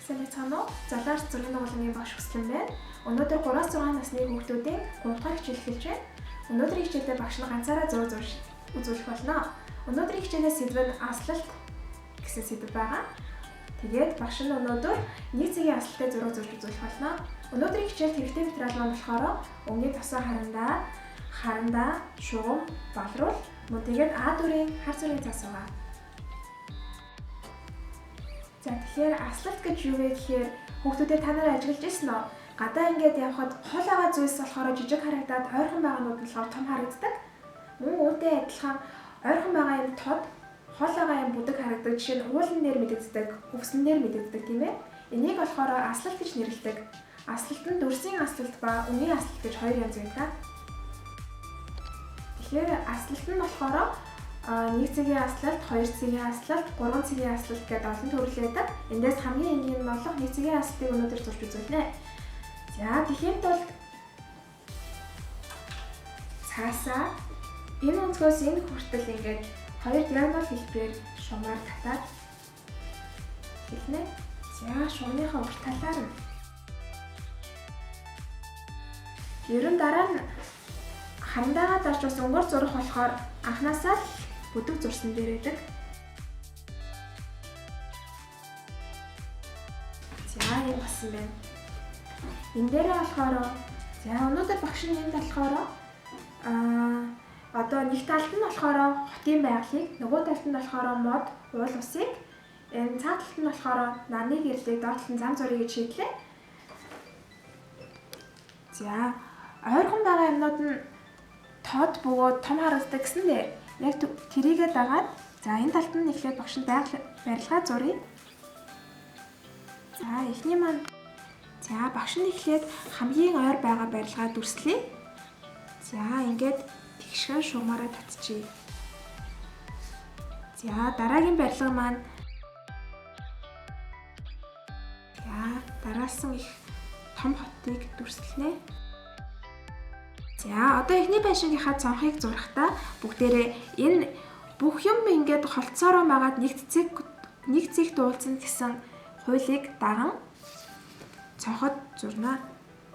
Сайн байна уу? Залаар зургийн байгууллагын багш Хүслэн байна. Өнөөдөр 3-6 насны хүүхдүүдийн 3 дахь хичээл эхэлж байна. Өнөөдрийн хичээлдээ багш нь ганцаараа зураг үзүүлэх болно. Өнөөдрийн хичээлийн сэдв нь аслалт гэсэн сэдв байгаа. Тэгээд багш нь өнөөдөр нэг цагийн аслалтай зураг зурж үзүүлэх болно. Өнөөдрийн хичээлд хэрэгтэй материал маань болохоор өмнөний тосоо харандаа, шугам, балруул, мөн тэгээд А4-ийн хар цэргийн цас байгаа. За тэгэхээр аслалт гэж юу вэ гэхээр хүүхдүүдэд та нараа ажиглаж ирсэн үү? Гадаа ингээд явхад хол байгаа зүйлс болохоор жижиг харагдаад ойрхон байгаанууд нь болохоор том харагддаг. Мөн үүнтэй адилхан ойрхон байгаа юм тод, хол байгаа юм бүдэг харагддаг. Жишээ нь уулан нэр мэдэгддэг, өвснээр мэдэгддэг тийм ээ. Энийг болохоор аслалт гэж нэрлэдэг. Аслалт нь дүрсийн аслалт ба үнийн аслалт гэж хоёр янз байдаг. Тэгэхээр аслалт нь болохоор 1 цагийн аслалт, 2 цагийн аслалт, 3 цагийн аслалт гэдэг олон төрөл байдаг. Эндээс хамгийн энгийн нь болох 1 цагийн аслалтыг өнөөдөр зурж үзүүлнэ. За тэгэхээр бол цаасаа энэ өнцгөөс энэ хүртэл ингээд хоёр диагонал хэлбэрээр шугамаар татаад хэлнэ. За шугамынхаа урт талаар нь ерөн дараа нь хандаагаа дарж бас өнгөөр зурах болохоор анхнаасаа л бүдэг зурсан дээр байдаг. За энэ басан байна. Энэ дээрээ болохоор за өнөөдөр багш нь энд болохоор одоо нэг талд нь болохоор хотын байгалыг, нөгөө талд нь болохоор мод, уул усыг, энэ цаад талд нь болохоор нарны гэрлийг, доод талд нь зам зургийг гэж шийдлээ. За ойрхон байгаа юмнууд нь тод бөгөөд том харагддаг гэсэндээ яг тэрийгээ дагаад за энэ талд нь эхлээд багш нь барилгаа зуръя. За эхний маань за багш нь эхлээд хамгийн ойр байгаа барилгаа дүрслэе. За ингээд тэгшхэн шугамаараа татчихъя. За дараагийн барилга маань за дараалсан их том хотыг дүрслэнэ. За одоо эхний байшингийнхаа цонхыг зурахдаа бүгдээрээ энэ бүх юм ингээд холцоороо магаад нэг цэг дуулсан гэсэн хуулийг даган цонход зурнаа.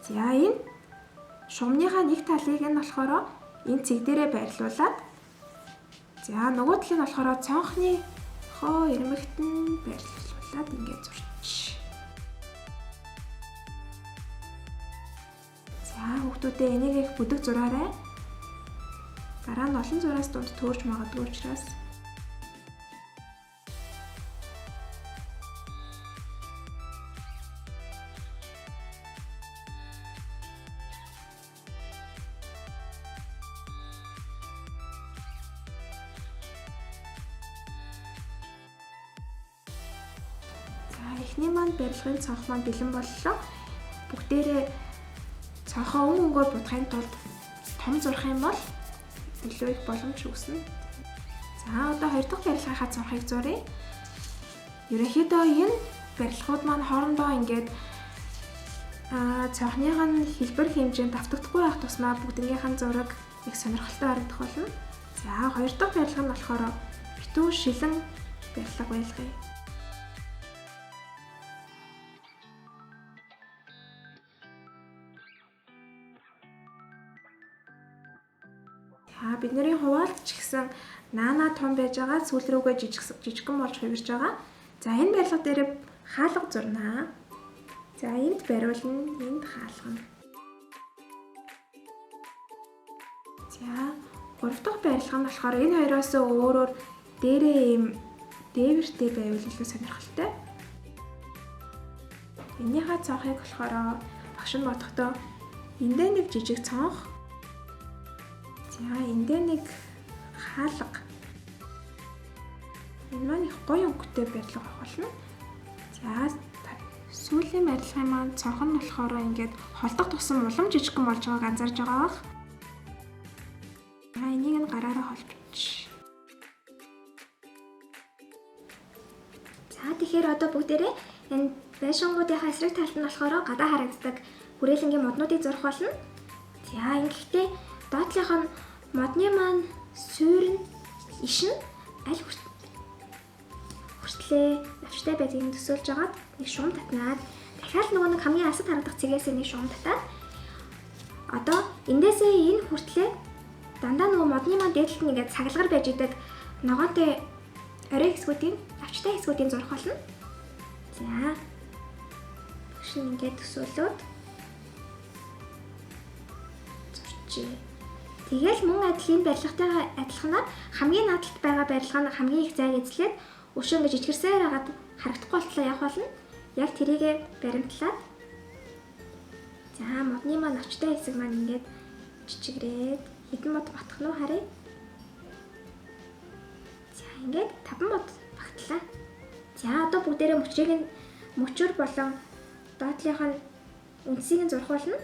За энэ шугамныхаа нэг талыг нь болохоор энэ цэг дээрээ байрлуулад за нөгөө талыг нь болохоор цонхны хоо ирмэгтэн байрлуулад ингээд зурчих. За хүүхдүүдээ энийг их бүдэг зураарай. Дараа нь олон зураас дунд төөрж магадгүй учраас эхний маань барилгын цонх маань бэлэн боллоо. Бүгдээрээ цонхоо өнгөөр будахын тулд том зурх юм бол илүү их боломж үүснэ. За одоо хоёр дахь барилгынхаа цонхыг зуръя. Ерөнхийдөө энэ барилгууд маань хоорондоо ингээд цонхных нь хэлбэр хэмжээнд давтагдахгүй байх тусмаа бүгднийх нь зураг их сонирхолтой харагдах болно. За хоёр дахь барилга нь болохоор битүү шилэн барилга байлгая. Бидний хуваалт ч гэсэн наана том байж байгаа, сүүл рүүгээ жижигхэн болж хувирж байгаа. За энэ барилга дээр хаалга зурнаа. За энд бариулна, энд хаалгана. За гурав дахь барилга нь болохоор энэ хоёроос өөрөөр дээрээ ийм дээвэртэй байвал илүү сонирхолтой. Энийхээ цонхыг болохоор багш нь бодохдоо эндээ нэг жижиг цонх. За эндээ нэг хаалга. Энэ маань их гоё өнгөтэй барилга болно. За сүүлийн барилгын маань цонх нь болохоор ингээд холдох тусам улам жижигхэн болж байгааг анзаарж байгаа бах. За энийг нь гараараа холбооч. За тэгэхээр одоо бүгдээрээ энэ байшингуудынхаа эсрэг талд нь болохоор гадаа харагддаг хүрээлэнгийн моднуудыг зурах болно. За ингэхдээ доотлынх нь модны маань суурь нь иш нь аль хүртлээ навчтай байдгийг төсөөлж агаад нэг шугам татнаад дахиад нөгөө нэг хамгийн асад харагдах цэгээс нэг шугам татаад одоо эндээсээ энэ хүртлээр дандаа нөгөө модны маань дээдлэлт нь ингээд цаглагар байж идэг ногоотой орой хэсгүүдийн навчтай хэсгүүдийн зурх болно. За. Багш нь ингээд төсөөлөөд зурчээ. Тэгэл мөн адилын барилгатайгаа адилханаар хамгийн наадталд байгаа барилга нь хамгийн их зайг эзлээд өшөө ингэж ичгэрсээр хагаад харагдахгүй болтлоо явах болно. Яг тэрийгэ баримтлаад за модны маань навчтай хэсэг маань ингээд чичгрээд хэдэн мод батгах нь харъя. За ингээд 5 мод багтлаа. За одоо бүгдээрээ мөчөр болон доотлынх нь үндсийг нь зурх болно.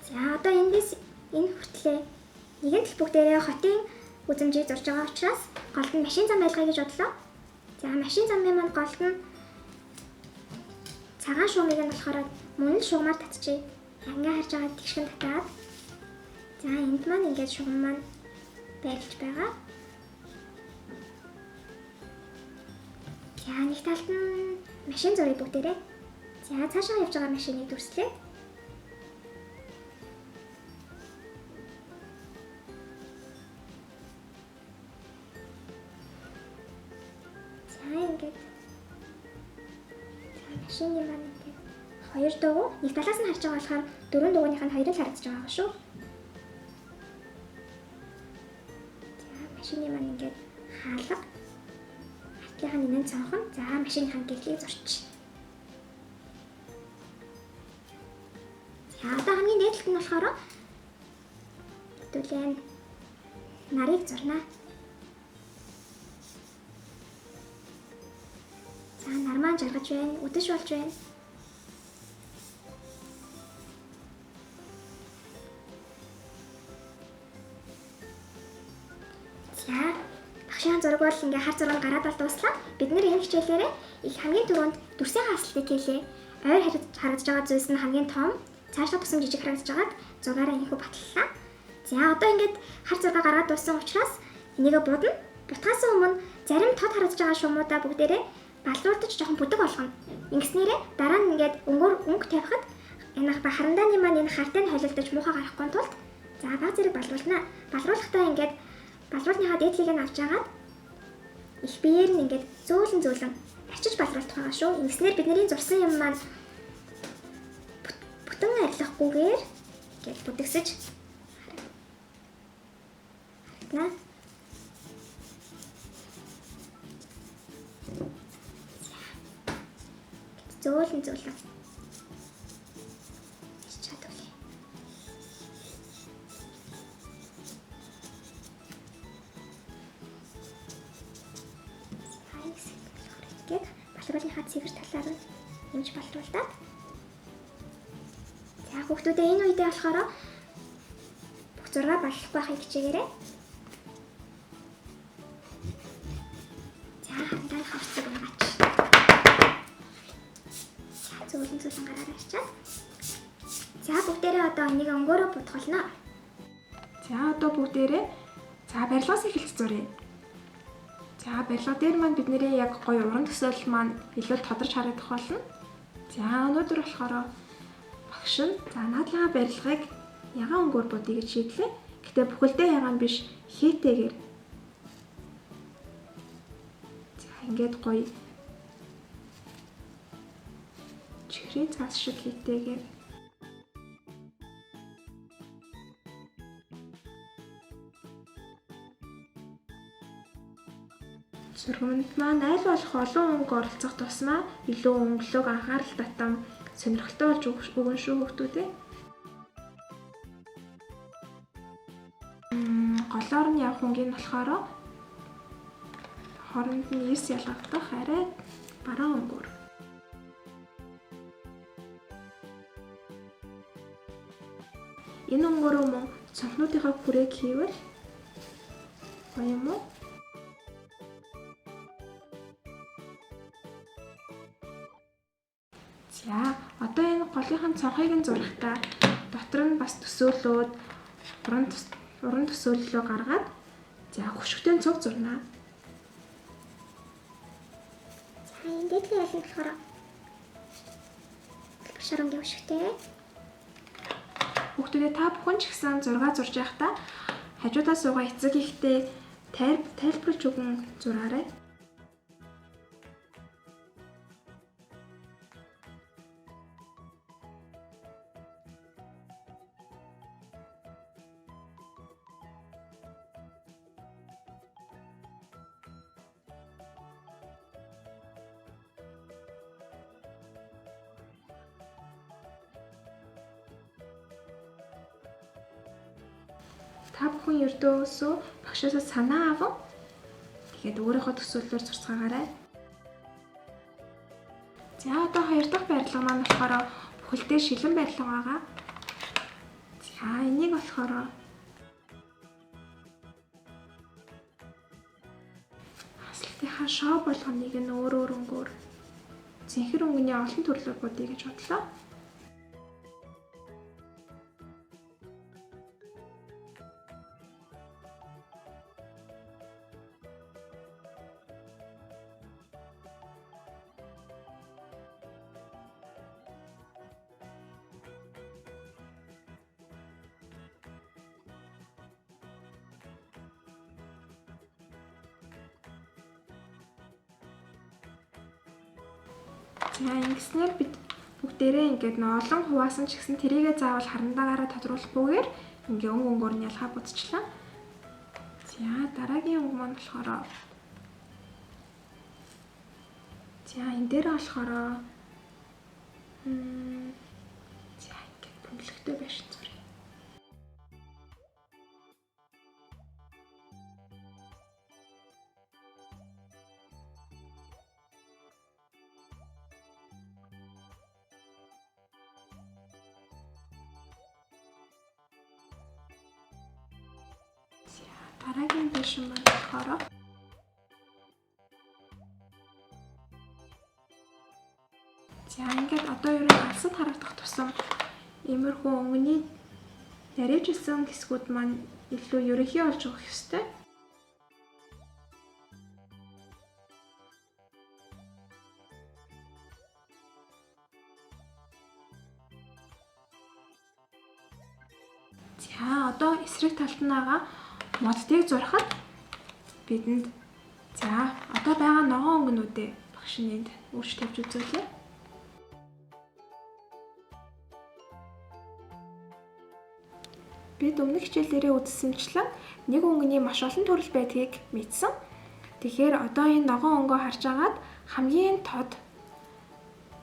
За одоо эндээс энэ хүртлээ нэгэн тал бүгдээрээ хотын үзмжийг зурж байгаа учраас голд нь машин зам байлгая гэж бодлоо. За машин замын маань голд нь цагаан шугамыг нь болохоор мөн л шугамаар татчихъя. Ингээ харж байгаа тэгшгэн татаад за энд маань ингээд шугам маань байрлаж байгаа. За нэг талд нь машин зуръя бүгдээрээ. За цаашаа явж байгаа машиныг дүрслээ. Ингээд машины маань ингээд хоёр дууг нэг талаас нь харж байгаа болохоор дөрөв дугууных нь хоёрыг харагдаж байгаа шүү. За машины маань ингээд хаалга артлынх нь нэн цонхон. За машиныхаа гэрлийг зурчих. За одоо хамгийн дээдлэлт нь болохоор хэдүүлэн нарыг зурнаа. За нар маань жаргаж байна, үдэш болж байна. За багшийн зураг бол ингээ хар зураг гараад бол дуслаа. Бид нэр энэ хичээлээрээ их хамгийн түрүүнд дүрсийн хаслтыг хийлээ. Ойр харагдаж байгаа зүйлс нь хамгийн том, цаашаа тусам жижиг харагдаж байгаад зургаараа энэхүү батллаа. За одоо ингээд хар зураг гараад дууссан учраас энийг будна. Бутгаас өмнө зарим тод харагдаж байгаа шуумуудаа бүгдээрээ балуурдаж жоохон бүдэг болгоно. Ингэснээрээ дараа нь ингээд өнгө тавихад энэ харандааны маань энэ хартай нь холилдож муухай гарахгүй тулд за баг зэрэг балруулнаа. Балруулахдаа ингээд балруулныхаа дээдлийг нь авч агаад их биеэр нь ингээд зөөлөн арчиж балруулах байгаа шүү. Ингэснээр бидний зурсан юм маань бүтэн арилгахгүйгээр ингээд бүдгсэж харагдана. Зөөлөн чадвал. Тэгээд балруулынхаа цэгэр талаар нь нэмж балруулдаг. За хүүхдүүдээ энэ үедээ болохоор бүх зураг баллахгүй байхыг хичээгээрэй. За хандаа хавцаг унгаач. Зөөлөн гараар арчаад. За бүгдээрээ одоо энийг өнгөөрөө будгална. За одоо бүгдээрээ барилгаас эхэлж зуръя. За барилга дээр маань биднэрээ яг гоё уран төсөөлөл маань илүү тодорч харагдах болно. За өнөөдөр болохоор багш нь наадлага барилгыг ягаан өнгөөр будъя гэж шийдлээ. Гэтэ бүхэлдээ ягаан биш хийтэйгээр. За ингээд гоё чихрийн цаас шиг хийтэйгээр. Сургамд маань аль болох олон өнгө оролцох тусмаа илүү өнгөлөг анхаарал татам сонирхолтой болж өгөн шүү хүүхдүүдээ. Голоор нь явах өнгийн болохоор хооронд нь 9 ялгагдах арай баруун өнгөөр. энэ онгороо мөн цонхнуудынхаа хүрээг хийвэл гоё юм уу? За одоо энэ голынхын цонхыг нь зурхтаа дотор нь бас төсөөлөөд уран төсөөллөө гаргаад за хөшгөтэй цуг зурнаа. За энэ дээдлийн ялан болохоор шарангийн хөшгөтэй. Хүүхдүүдээ та бүхэн ч гэсэн зураг зурж байхдаа хажуудаа суугаа эцэг ихтэй тайлбарлаж өгөн зураарай. Та бүхэн ердөөсөө багшаасаа санаа аван тэгээд өөрийнхөө төсөөллөөр зурцгаагаарай. За одоо хоёр дахь барилга маань болохоор бүхэлдээ шилэн барилга байгаа. За энийг болохоор хаслтынхаа шоу болгоныг нь өөр өнгөөр зинхэр өнгөний олон төрлөөр бодъё гэж бодлоо. За ингэснээр бид бүгдээрээ ингээд олон хуваасан ч гэсэн тэрийгээ заавал харандаагаараа тодруулахгүйгээр ингээ өнгөөр нь ялгаа будчихлаа. За дараагийн өнгө маань болохоор за энэ дээр болохоор за ингээд бөмбөлөгтэй байшин зуръя. Дараагийн байшин маань болохоор за ингээд одоо ер нь алсад харагдах тусам иймэрхүү өнгөний нарийжилсан хэсгүүд маань илүү ерөнхий болж өгөх ёстой. За одоо эсрэг талд нь байгаа моддыг зурхад бидэнд за одоо байгаа ногоон өнгөнүүдээ багш нь энд үрж тавьж үзүүлээ. Бид өмнөх хичээлээрээ үзсэнчлэн нэг өнгөний маш олон төрөл байдгийг мэдсэн. Тэгэхээр одоо энэ ногоон өнгөө харж агаад хамгийн тод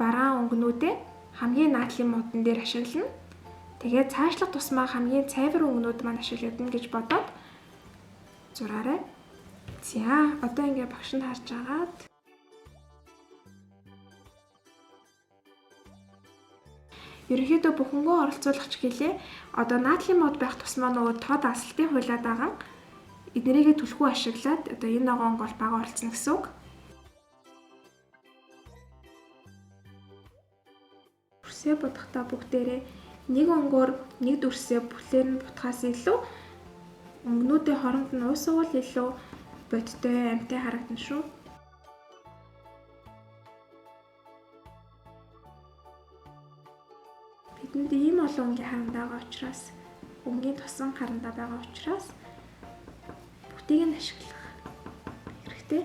бараан өнгөнүүдээ хамгийн наадлын модон дээр ашиглана. Тэгээд цаашлах тусмаа хамгийн цайвар өнгөнүүд маань ашиглагдана гэж бодоод зураарай. За одоо ингээ багш нь харж агаад ерөнхийдөө бүхэнгөө оролцуулагч гэлээ. Одоо наадлын мод байх тусмаа нөгөө тод асалтын хуйлаад байгаа. Эднэрийгээ түлхүү ашиглаад одоо энэ ногоон бол бага оролцсон гэсэн үг. Дүрсээ бодохдоо бүгдээрээ нэг өнгөөр нэг дүрсээ бүлээр нь бутахаас илүү өнгөнүүдийн хооронд нь уусвал илүү бодтой амтай харагдана шүү. Бидэнд ийм олон өнгийн харандаа байгаа учраас өнгийн тосон харандаа байгаа учраас бүгдийг нь ашиглах хэрэгтэй.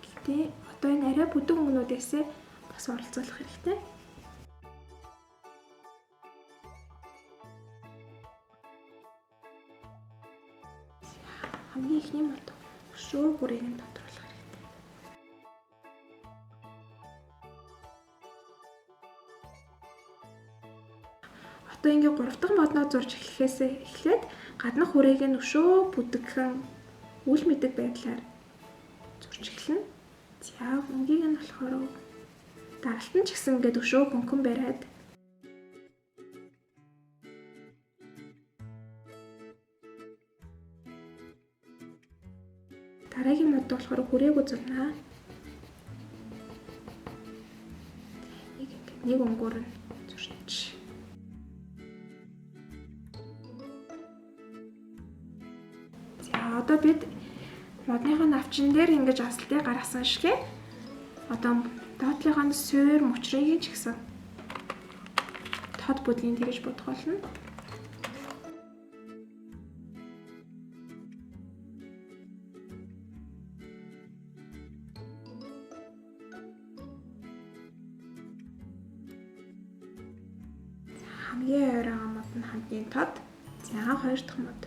Гэтэ одоо энэ арай бүдэг өнгөнүүдээсээ бас оролцуулах хэрэгтэй. Хамгийн ихний мод өшөө бүрийг нь тодруулах хэрэгтэй. Одоо ингээ 3 дахь модноо зурж эхлээд гаднах хүрээг нь өшөө бүдэгхэн үл мэдэг байдлаар зурж эхэлнэ. За өнгийг нь болохоор даралт нь ч гэсэн ингээд өшөө хөнгөн бариад дараагийн мод болохоор хүрээг үзүүлнэ. Нэг өнгөөр нь зурчих. За одоо бид модныхаа навчин дээр ингэж асалтыг гаргасан шигэ. Одоо доотлынхаа суур мөчрийг ч гэсэн тод бүдгийн тэгж бодох болно. Хамгийн ойроо мод нь хамгийн тод. За хоёр дахь мод.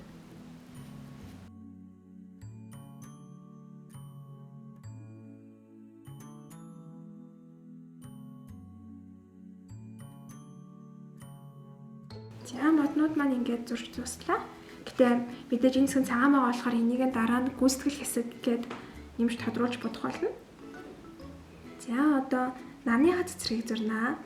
За моднууд маань ингээд зурж дуслаа. Гэтэ мэдээж энэ хэсэг цагаан байгаа болохоор энийг дараа нь гүйцэтгэл хэсэг гээд нэмж тодруулж бодох болно. За одоо нарныхаа цэцрийг зурнаа.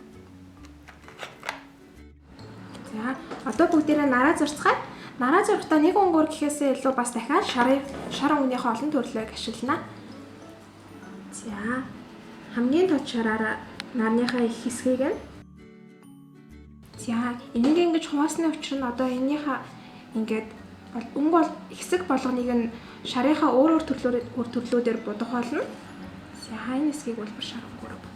За одоо бүгдээрээ нараа зурцгаая. Нараа зурхдаа нэг өнгөөр гэхээсээ илүү бас дахиад шар өнгөнийхөө олон төрлөөг ашиглана. За хамгийн тод шараараа нарныхаа их хэсгийг нь. За энийг ингэж хуваасны учир нь одоо энийхээ ингээд өнгө бол хэсэг болгоныг нь шарынхаа өөр төрлүүдээр будах болно. За энэ хэсгийг бол шар өнгөөр будъя.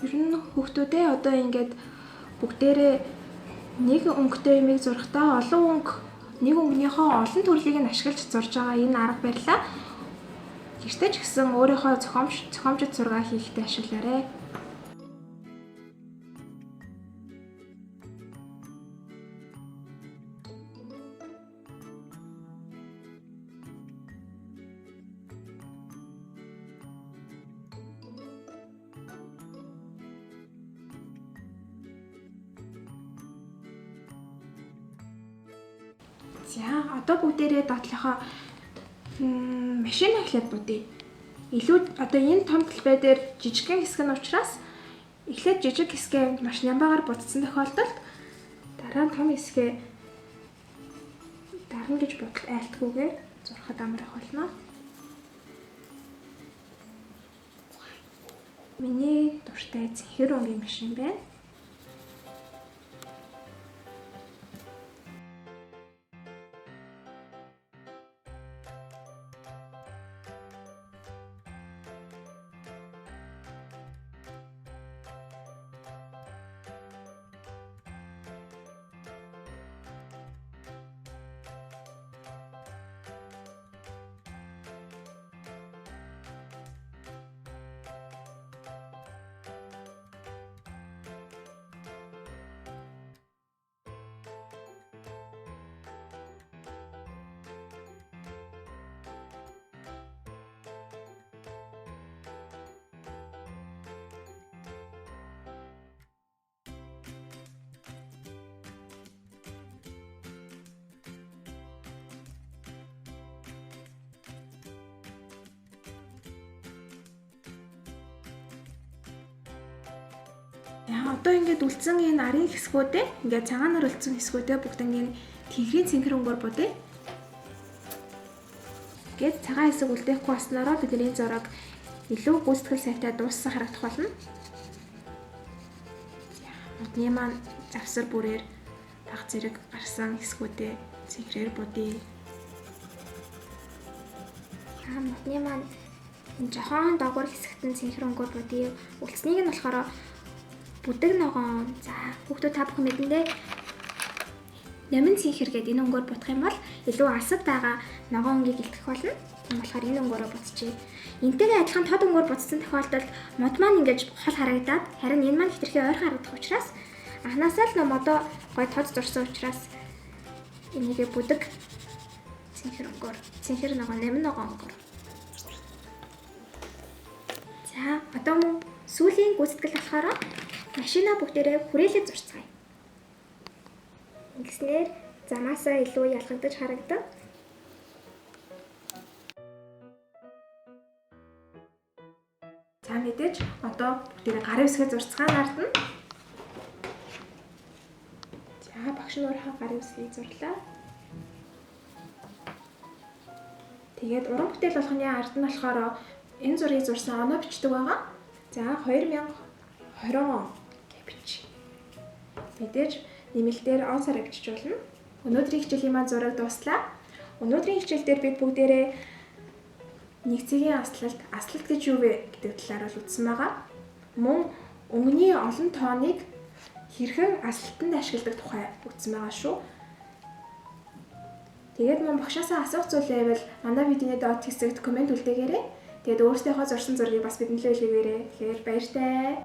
Ер нь хүүхдүүдээ одоо ингээд бүгдээрээ нэг өнгөтэй юмыг зурхдаа нэг өнгөнийхөө олон төрлийг нь ашиглаж зурж байгаа энэ арга барилаа гэртээ ч гэсэн өөрийнхөө зохиомжит зураг хийхдээ ашиглаарай. За одоо бүгдээрээ доотлохоо машин эхлээд будъя. Илүү одоо энэ том талбай дээр жижигхэн хэсэг нь учраас эхлээд жижиг хэсгээ маш нямбаагаар будсан тохиолдолд дараа нь том хэсгээ дарна гэж бодол айлтгүйгээр зурхад амрах болно. Миний дуртай цэнхэр өнгийн машин байна. Одоо ингээд үлдсэн энэ арын хэсгүүдээ ингээд цагаанаар үлдсэн хэсгүүдээ бүгднийг тэнхрийн цэнхэр өнгөөр будъя. Ингээд цагаан хэсэг үлдээхгүй баснараа бидний зураг илүү гүйцэтгэл сайтай дууссан харагдах болно. Модны маань завсар бүрээр баг зэрэг гарсан хэсгүүдээ цэнхрээр будъя. Модны маань энэ жохон доогуур хэсэгт нь цэнхэр өнгөөр будъя. Үлдснийг нь болохоор бүдэг ногоон. За хүүхдүүд та бүхэн мэдэн дээ. Нямин цэнхэр гэдэг энэ өнгөөр будах юм бол илүү асад байгаа ногоон өнгийг илтгэх болно. Энэ болохоор энэ өнгөөрөө буцчихъя. Энтэйгээ адилхан тод өнгөөр буцсан тохиолдолд мод маань ингэж хол харагдаад харин энэ маань хитрхи ойрхон харагдах учраас анханасаа л модоо гой тод зурсан учраас энийгээ бүдэг цэнхэр нөгөө нэмэн өнгөөр. За одоо мөн сүүлийн гүйцэтгэл болохоор машина бүгдээрээ хүрээлэн зурцгаая. Ингэснээр замаасаа илүү ялгагдаж харагдав. За мэдээж одоо бүгдээ гарын үсгээ зурцгаан ардна. За багш нь өөрийнхөө гарын үсгийг зурлаа. Тэгээд уран бүтээл болгоны ард нь болохоор энэ зургийг зурсан оноо бичдэг байгаа. За 2020 он гэж бич. Мэдээж нэмэлтээр он сараа бичижүүлнэ. Өнөөдрийн хичээлийн маань зураг дуслаа. Өнөөдрийн хичээл дээр бид бүгдээрээ нэгцгийн аслалт гэж юу вэ гэдэг талаар бол үзсэн байгаа. Мөн өнгөний олон тооныг хэрхэн аслалтанд ашигладаг тухай үзсэн байгаа шүү. Тэгээд мөн багшаасаа асуух зүйл байвал манай видеоны доод хэсэгт комент үлдээгээрэй. Тэгээд өөрсдийнхөө зурсан зургийг бас бидэнд л илгээгээрэй. Тэгэхээр баяртай.